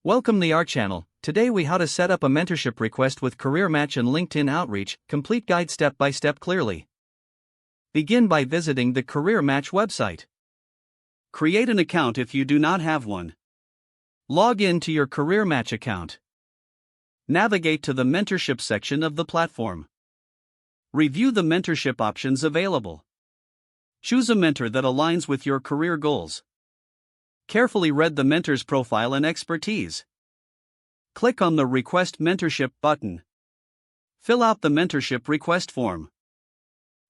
Welcome to our channel. Today we how to set up a mentorship request with Careermatch and LinkedIn Outreach, complete guide step by step clearly. Begin by visiting the Careermatch website. Create an account if you do not have one. Log in to your Careermatch account. Navigate to the mentorship section of the platform. Review the mentorship options available. Choose a mentor that aligns with your career goals. Carefully read the mentor's profile and expertise. Click on the Request Mentorship button. Fill out the mentorship request form.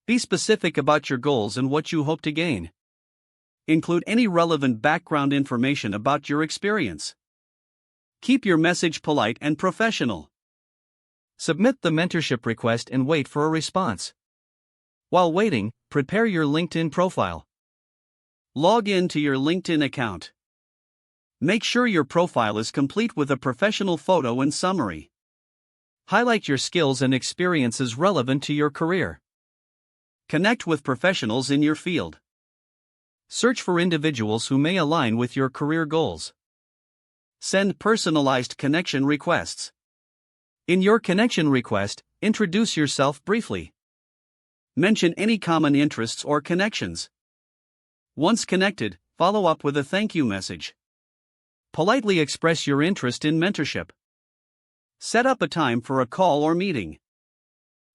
Be specific about your goals and what you hope to gain. Include any relevant background information about your experience. Keep your message polite and professional. Submit the mentorship request and wait for a response. While waiting, prepare your LinkedIn profile. Log in to your LinkedIn account. Make sure your profile is complete with a professional photo and summary. Highlight your skills and experiences relevant to your career. Connect with professionals in your field. Search for individuals who may align with your career goals. Send personalized connection requests. In your connection request, introduce yourself briefly. Mention any common interests or connections. Once connected, follow up with a thank you message. Politely express your interest in mentorship. Set up a time for a call or meeting.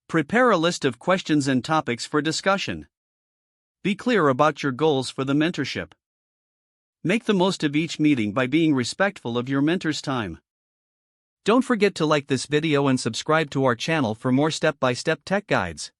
Prepare a list of questions and topics for discussion. Be clear about your goals for the mentorship. Make the most of each meeting by being respectful of your mentor's time. Don't forget to like this video and subscribe to our channel for more step-by-step tech guides.